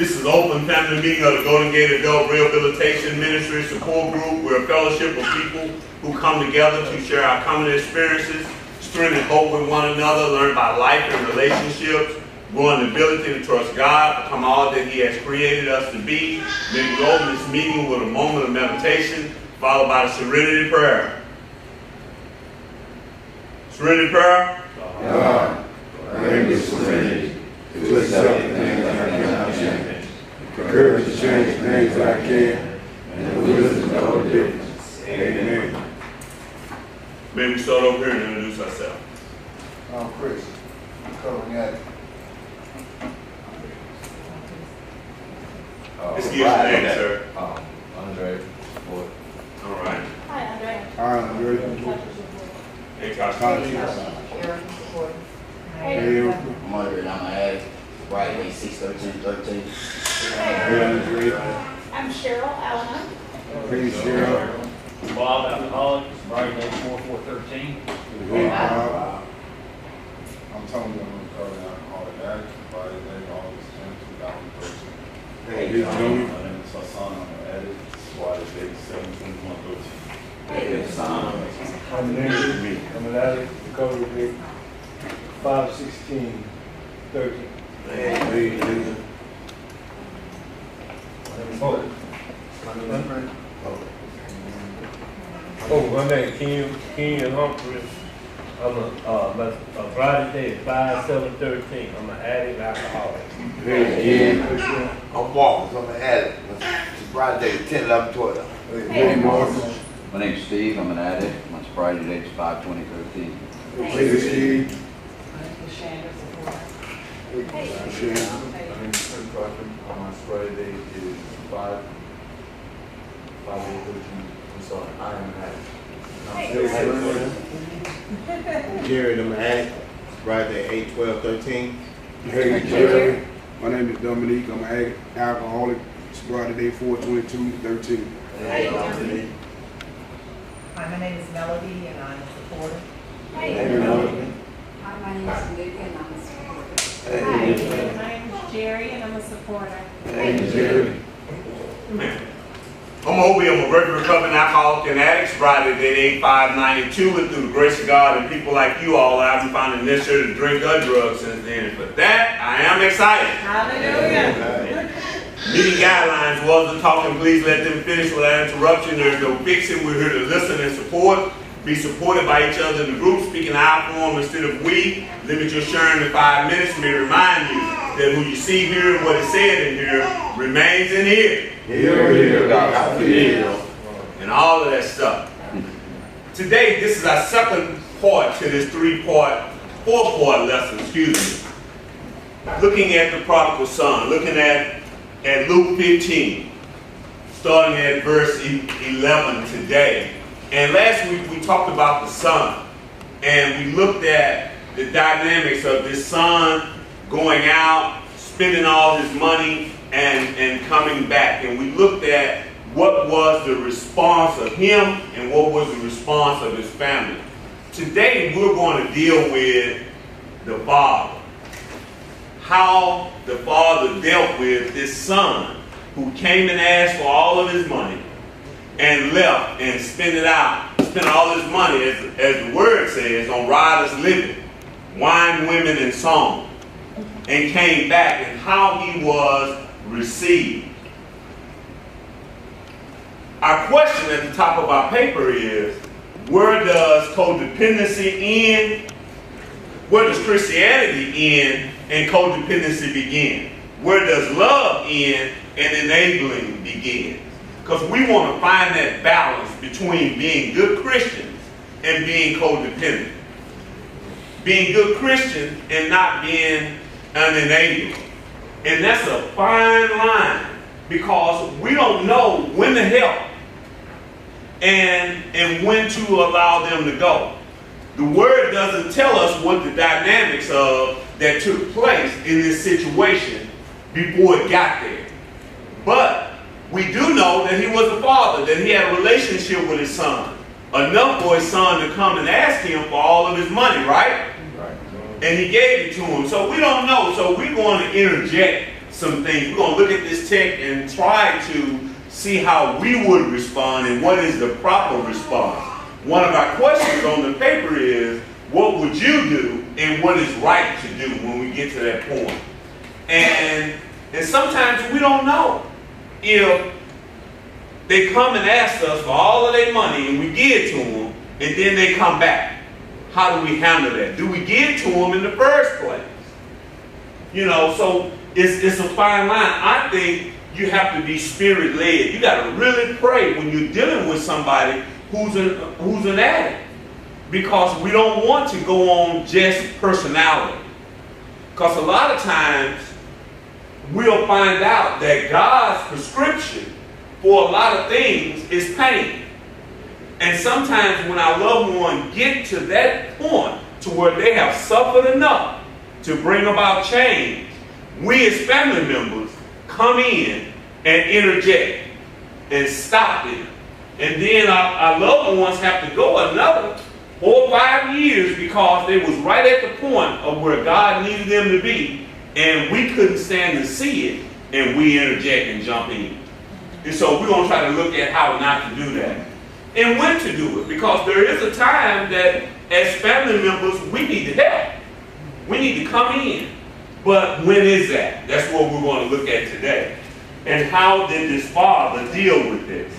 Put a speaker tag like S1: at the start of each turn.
S1: This is open family meeting of the Golden Gate Adult Rehabilitation Ministry Support Group. We're a fellowship of people who come together to share our common experiences, strengthen hope with one another, learn about life and relationships, grow in the ability to trust God, become all that He has created us to be. Then we open this meeting with a moment of meditation, followed by the serenity prayer. Serenity prayer?
S2: God, bring me serenity to accept the things I cannot change, courage to change things I can, and the wisdom to know the difference. Amen.
S1: May we start over here and introduce ourselves.
S3: I'm Chris. I'm covering that.
S1: Let's give you a name, sir.
S4: Andre.
S1: All right.
S5: Hi, Andre.
S2: Hi, I'm ready.
S1: Hey, Josh.
S2: Hey,
S6: I'm Andre, I'm an addict. Friday, 6/13/13.
S5: I'm Cheryl Allen.
S2: Hey, Cheryl.
S4: Bob, alcoholic, Friday, 4/4/13.
S3: I'm Tony. I'm recovering alcoholic addict. Friday, August 10, 2013.
S2: Hey, Tony.
S7: My name is Hassan. I'm an addict. Friday, 7/21/13.
S6: Hey, Hassan.
S8: I'm Larry. I'm an addict. Recovery date 5/16/13.
S2: Hey,
S8: My name is Ken Humphrey. I'm a Friday day 5/7/13. I'm an addict alcoholic.
S2: Hey, Ken.
S9: I'm Marcus. I'm an addict. It's Friday, 10/11/12.
S2: Hey, Marcus.
S10: My name's Steve. I'm an addict. My sobriety date is 5/20/13.
S2: Hey, Steve.
S5: Hey.
S3: My name is Chris Crocker. My Friday date is 5/8/13. I'm sorry, I am an addict.
S9: Jared, I'm an addict. Friday, 8/12/13.
S2: Hey, Jerry. My name is Dominique. I'm an alcoholic. Sobriety day 4/22/13.
S5: Hey, Dominique.
S11: Hi, my name is Melody and I'm a supporter.
S5: Hey.
S2: Hey, Melody.
S12: Hi, my name is Luke and I'm a supporter.
S5: Hi, my name is Jerry and I'm a supporter.
S2: Hey, Jerry.
S1: I'm Obi. I'm a regular recovering alcoholic and addict. Sobriety date 8/5/92. And through the grace of God and people like you all, I haven't found it necessary to drink or drugs since then. And for that, I am excited.
S5: Hallelujah.
S1: Meeting guidelines wasn't talking. Please let them finish without interruption. There's no fixing. We're here to listen and support. Be supported by each other in the group. Speaking I form instead of we. Limit your sharing to 5 minutes. May remind you that who you see here and what is said in here remains in here.
S2: Here.
S1: And all of that stuff. Today, this is our second part to this four-part lesson, looking at the prodigal son, looking at Luke 15, starting at verse 11 today. And last week we talked about the son, and we looked at the dynamics of this son going out, spending all his money, and coming back. And we looked at what was the response of him and what was the response of his family. Today we're going to deal with the father. How the father dealt with this son who came and asked for all of his money and left and spent all his money, as the word says, on riotous living, wine, women, and song, and came back, and how he was received. Our question at the top of our paper is, where does codependency end? Where does Christianity end and codependency begin? Where does love end and enabling begin? Because we want to find that balance between being good Christians and being codependent. Being good Christians and not being an enabler. And that's a fine line, because we don't know when to help and when to allow them to go. The word doesn't tell us what the dynamics of that took place in this situation before it got there. But we do know that he was a father, that he had a relationship with his son. Enough for his son to come and ask him for all of his money, right? And he gave it to him. So we don't know. So we're going to interject some things. We're going to look at this text and try to see how we would respond and what is the proper response. One of our questions on the paper is, what would you do and what is right to do when we get to that point? And sometimes we don't know. If they come and ask us for all of their money and we give it to them, and then they come back, how do we handle that? Do we give it to them in the first place? You know, so it's a fine line. I think you have to be spirit-led. You got to really pray when you're dealing with somebody who's an addict, because we don't want to go on just personality. Because a lot of times we'll find out that God's prescription for a lot of things is pain. And sometimes when our loved ones get to that point to where they have suffered enough to bring about change, we as family members come in and interject and stop it. And then our loved ones have to go another 4 or 5 years because they was right at the point of where God needed them to be, and we couldn't stand to see it, and we interject and jump in. And so we're going to try to look at how not to do that and when to do it, because there is a time that as family members we need to help. We need to come in. But when is that? That's what we're going to look at today. And how did this father deal with this?